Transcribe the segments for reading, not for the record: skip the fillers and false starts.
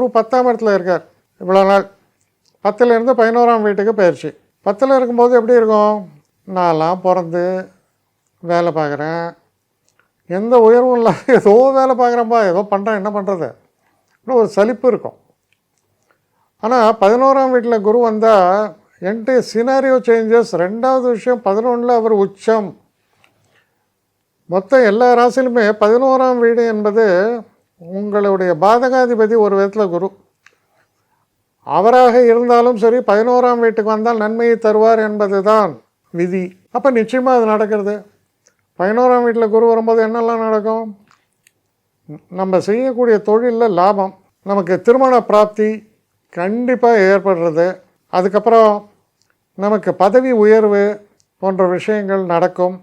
குரு 10ஆம் இடத்துல இருக்கார் இவ்வளோ நாள். 10லேருந்து 11ஆம் வீட்டுக்கு பயிற்சி. 10ல் இருக்கும்போது எப்படி இருக்கும்? நான்லாம் பிறந்து வேலை பார்க்குறேன், எந்த உயர்வும் இல்லை, ஏதோ வேலை பார்க்குறேன்ப்பா, ஏதோ பண்ணுறேன், என்ன பண்ணுறது, இன்னும் ஒரு சலிப்பு இருக்கும். ஆனால் 11ஆம் வீட்டில் குரு வந்தால் என்கிட்ட சினாரியோ சேஞ்சஸ். 2வது விஷயம், 11ல் அவர் உச்சம். மொத்தம் எல்லா ராசியிலுமே 11ஆம் வீடு என்பது உங்களுடைய பாதகாதிபதி ஒரு விதத்தில் குரு. அவராக இருந்தாலும் சரி 11ஆம் வீட்டுக்கு வந்தால் நன்மையை தருவார் என்பது தான் விதி. அப்போ நிச்சயமாக அது நடக்கிறது. 11ஆம் வீட்டில் குரு வரும்போது என்னெல்லாம் நடக்கும்? நம்ம செய்யக்கூடிய தொழிலில் லாபம், நமக்கு திருமண பிராப்தி கண்டிப்பாக ஏற்படுறது, அதுக்கப்புறம் நமக்கு பதவி உயர்வு போன்ற விஷயங்கள் நடக்கும்.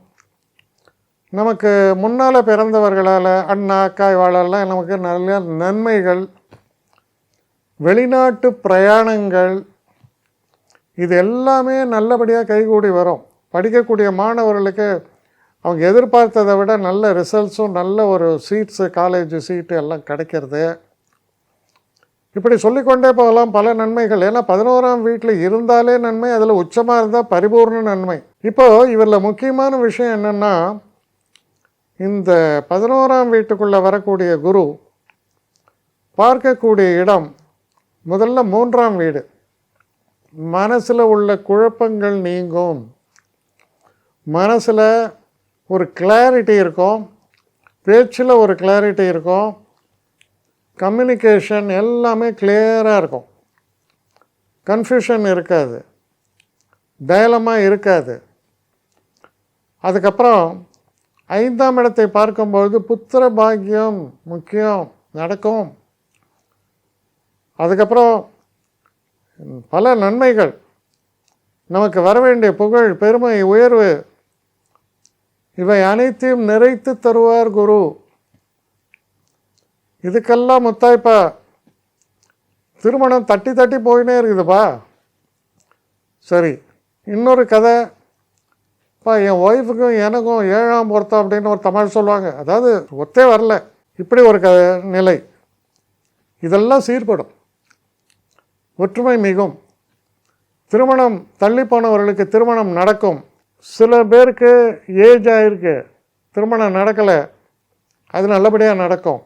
நமக்கு முன்னால் பிறந்தவர்களால் அண்ணா அக்கா இவாளெல்லாம் நமக்கு நல்ல நன்மைகள், வெளிநாட்டு பிரயாணங்கள், இது எல்லாமே நல்லபடியாக கைகூடி வரும். படிக்கக்கூடிய மாணவர்களுக்கு அவங்க எதிர்பார்த்ததை விட நல்ல ரிசல்ட்ஸும் நல்ல ஒரு சீட்ஸு, காலேஜ் சீட்டு எல்லாம் கிடைக்கிறது. இப்படி சொல்லிக்கொண்டே போகலாம் பல நன்மைகள். ஏன்னா 11ஆம் வீட்டில் இருந்தாலே நன்மை, அதில் உச்சமாக இருந்தால் பரிபூர்ண நன்மை. இப்போது இவரில் முக்கியமான விஷயம் என்னென்னா, இந்த 11ஆம் வீட்டுக்குள்ளே வரக்கூடிய குரு பார்க்கக்கூடிய இடம் முதல்ல 3ஆம் வீடு. மனசில் உள்ள குழப்பங்கள் நீங்கும், மனசில் ஒரு கிளாரிட்டி இருக்கும், பேச்சில் ஒரு கிளாரிட்டி இருக்கும், கம்யூனிகேஷன் எல்லாமே கிளியராக இருக்கும், கன்ஃபியூஷன் இருக்காது, டயலமாக இருக்காது. அதுக்கப்புறம் 5ஆம் இடத்தை பார்க்கும்பொழுது புத்திர பாக்கியம் முக்கியம் நடக்கும். அதுக்கப்புறம் பல நன்மைகள், நமக்கு வர வேண்டிய புகழ், பெருமை, உயர்வு, இவை அனைத்தையும் நிறைத்து தருவார் குரு. இதுக்கெல்லாம் முத்தாய்ப்பா திருமணம் தட்டி தட்டி போயினே இருக்குதுப்பா. சரி, இன்னொரு கதை. என் ஒய்ஃபுக்கும் எனக்கும் 7ஆம் பொருத்தம் அப்படின்னு ஒரு தமிழ் சொல்லுவாங்க. அதாவது ஒத்தே வரல, இப்படி ஒரு நிலை. இதெல்லாம் சீர்படும், ஒற்றுமை மிகும், திருமணம் தள்ளி போனவர்களுக்கு திருமணம் நடக்கும். சில பேருக்கு ஏஜ் ஆகிருக்கு, திருமணம் நடக்கலை, அது நல்லபடியாக நடக்கும்.